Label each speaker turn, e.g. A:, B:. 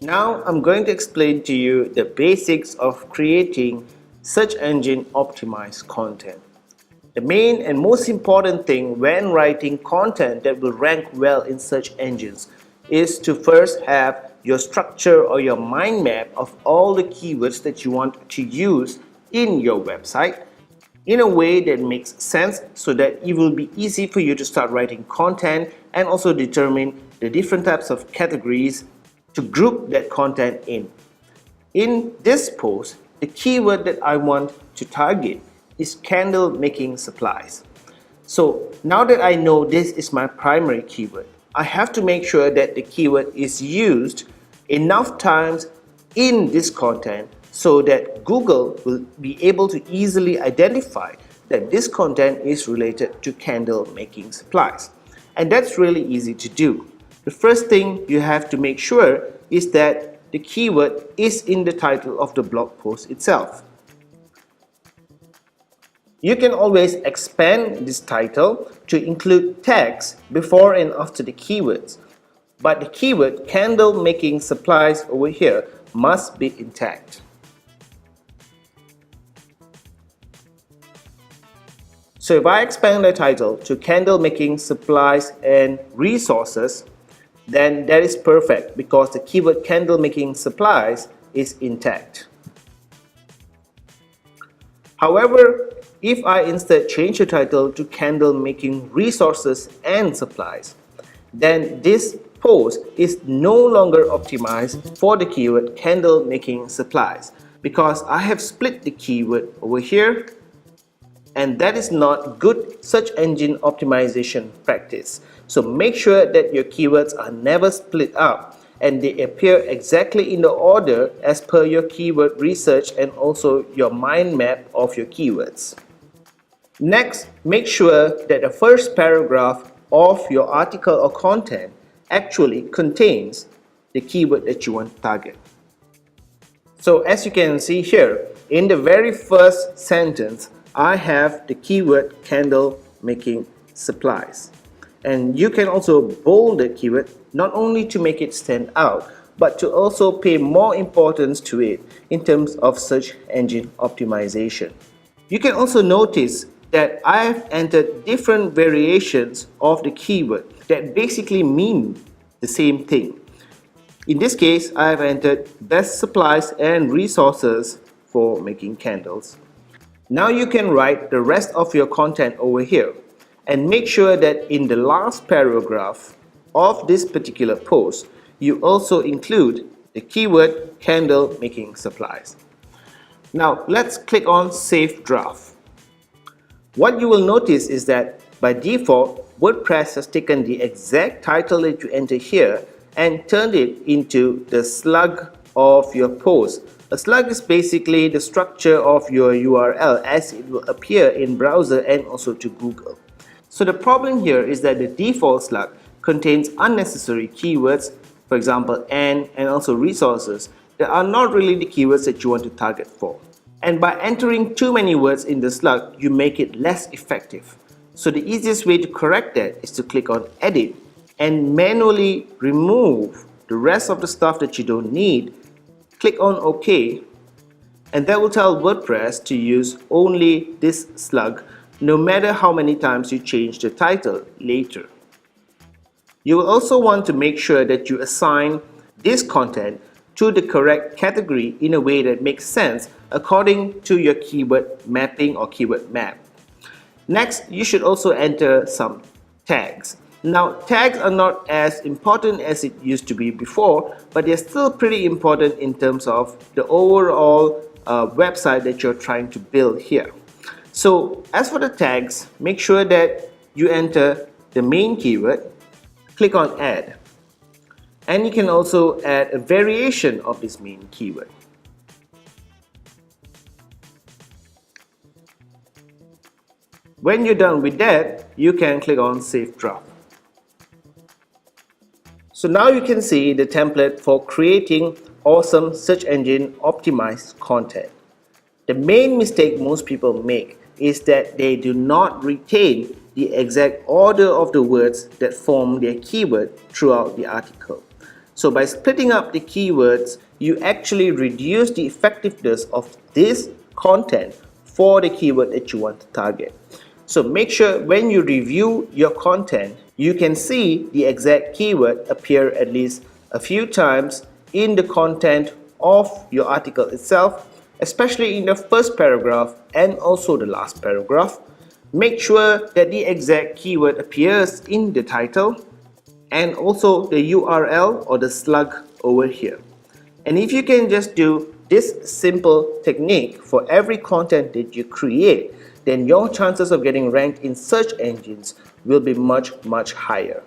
A: Now I'm going to explain to you the basics of creating search engine optimized content. The main and most important thing when writing content that will rank well in search engines is to first have your structure or your mind map of all the keywords that you want to use in your website in a way that makes sense so that it will be easy for you to start writing content and also determine the different types of categories to group that content in. In this post, the keyword that I want to target is candle making supplies. So now that I know this is my primary keyword, I have to make sure that the keyword is used enough times in this content so that Google will be able to easily identify that this content is related to candle making supplies. And that's really easy to do. The first thing you have to make sure is that the keyword is in the title of the blog post itself. You can always expand this title to include tags before and after the keywords, but the keyword candle making supplies over here must be intact. So if I expand the title to candle making supplies and resources, then that is perfect because the keyword candle making supplies is intact. However, if I instead change the title to candle making resources and supplies, then this post is no longer optimized for the keyword candle making supplies because I have split the keyword over here, and that is not good search engine optimization practice. So make sure that your keywords are never split up and they appear exactly in the order as per your keyword research and also your mind map of your keywords. Next, make sure that the first paragraph of your article or content actually contains the keyword that you want to target. So as you can see here, in the very first sentence, I have the keyword candle making supplies. And you can also bold the keyword not only to make it stand out, but to also pay more importance to it in terms of search engine optimization. You can also notice that I have entered different variations of the keyword that basically mean the same thing. In this case, I have entered best supplies and resources for making candles. Now you can write the rest of your content over here and make sure that in the last paragraph of this particular post, you also include the keyword candle making supplies. Now let's click on Save Draft. What you will notice is that by default, WordPress has taken the exact title that you enter here and turned it into the slug of your post. A slug is basically the structure of your URL as it will appear in browser and also to Google. So the problem here is that the default slug contains unnecessary keywords, for example and also resources, that are not really the keywords that you want to target for. And by entering too many words in the slug, you make it less effective. So the easiest way to correct that is to click on Edit and manually remove the rest of the stuff that you don't need. Click on OK, and that will tell WordPress to use only this slug no matter how many times you change the title later. You will also want to make sure that you assign this content to the correct category in a way that makes sense according to your keyword mapping or keyword map. Next, you should also enter some tags. Now, tags are not as important as it used to be before, but they're still pretty important in terms of the overall website that you're trying to build here. So as for the tags, make sure that you enter the main keyword, click on Add, and you can also add a variation of this main keyword. When you're done with that, you can click on Save Draft. So now you can see the template for creating awesome search engine optimized content. The main mistake most people make is that they do not retain the exact order of the words that form their keyword throughout the article. So by splitting up the keywords, you actually reduce the effectiveness of this content for the keyword that you want to target. So make sure when you review your content, you can see the exact keyword appear at least a few times in the content of your article itself, especially in the first paragraph and also the last paragraph. Make sure that the exact keyword appears in the title and also the URL or the slug over here. And if you can just do this simple technique for every content that you create, then your chances of getting ranked in search engines will be much higher.